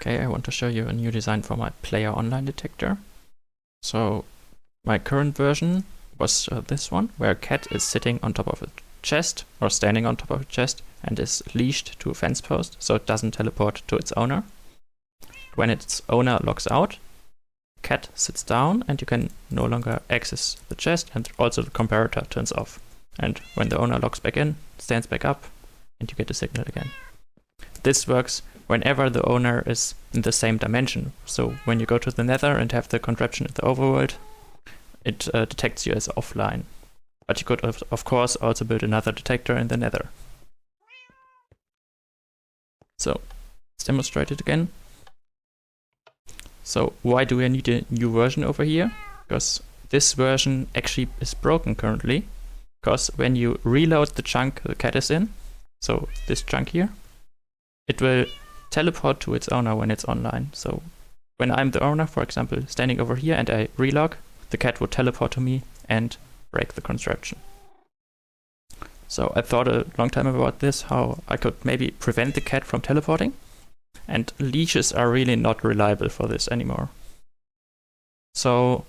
Okay, I want to show you a new design for my player online detector. So my current version was this one, where a cat is sitting on top of a chest or standing on top of a chest and is leashed to a fence post so it doesn't teleport to its owner. When its owner logs out, cat sits down and you can no longer access the chest, and also the comparator turns off. And when the owner logs back in, it stands back up and you get a signal again. This works whenever the owner is in the same dimension. So when you go to the nether and have the contraption in the overworld, it detects you as offline. But you could of course also build another detector in the nether. So let's demonstrate it again. So why do I need a new version over here? Because this version actually is broken currently. Because when you reload the chunk the cat is in, so this chunk here, it will teleport to its owner when it's online. So when I'm the owner, for example, standing over here and I relog, the cat would teleport to me and break the contraption. So I thought a long time about this, how I could maybe prevent the cat from teleporting. And leashes are really not reliable for this anymore. So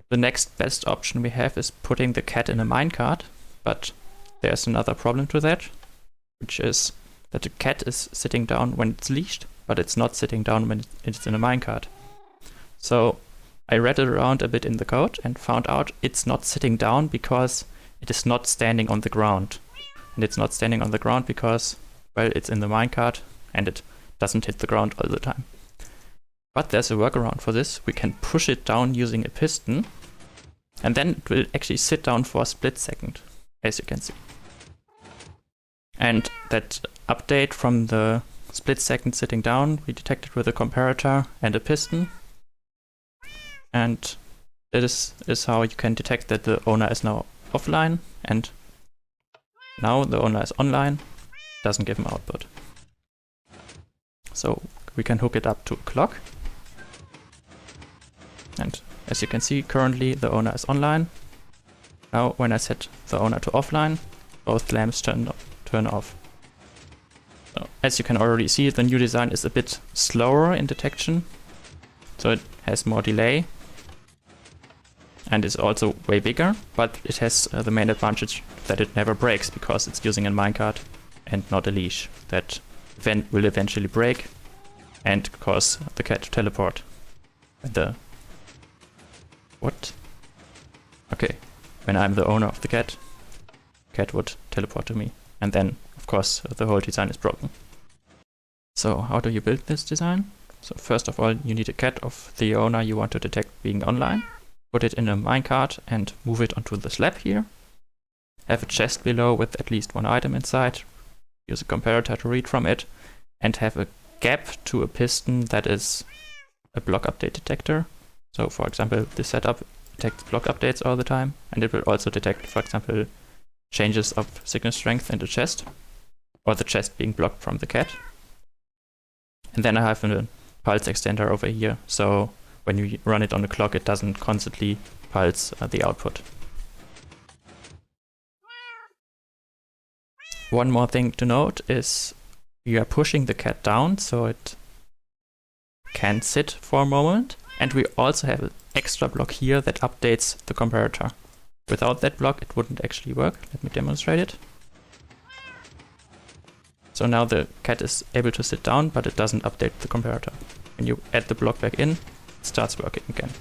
the next best option we have is putting the cat in a minecart, but there's another problem to that, which is that the cat is sitting down when it's leashed, but it's not sitting down when it's in a minecart. So I read around a bit in the code and found out it's not sitting down because it is not standing on the ground. And it's not standing on the ground because, well, it's in the minecart and it doesn't hit the ground all the time. But there's a workaround for this. We can push it down using a piston, and then it will actually sit down for a split second, as you can see. And that update from the split second sitting down, we detected with a comparator and a piston. And this is how you can detect that the owner is now offline, and now the owner is online, doesn't give him output. So we can hook it up to a clock. And as you can see, currently the owner is online. Now when I set the owner to offline, both lamps turn off. So as you can already see, the new design is a bit slower in detection. So it has more delay and is also way bigger, but it has the main advantage that it never breaks because it's using a minecart and not a leash that will eventually break and cause the cat to teleport. Okay, when I'm the owner of the cat would teleport to me, and then of course the whole design is broken. So how do you build this design? So first of all, you need a cat of the owner you want to detect being online. Put it in a minecart and move it onto the slab here. Have a chest below with at least one item inside. Use a comparator to read from it, and have a gap to a piston that is a block update detector. So for example, this setup detects block updates all the time, and it will also detect, for example, changes of signal strength in the chest, or the chest being blocked from the cat. And then I have a pulse extender over here, so when you run it on the clock, it doesn't constantly pulse the output. One more thing to note is we are pushing the cat down so it can sit for a moment, and we also have an extra block here that updates the comparator. Without that block it wouldn't actually work. Let me demonstrate it. So now the cat is able to sit down, but it doesn't update the comparator. When you add the block back in, it starts working again.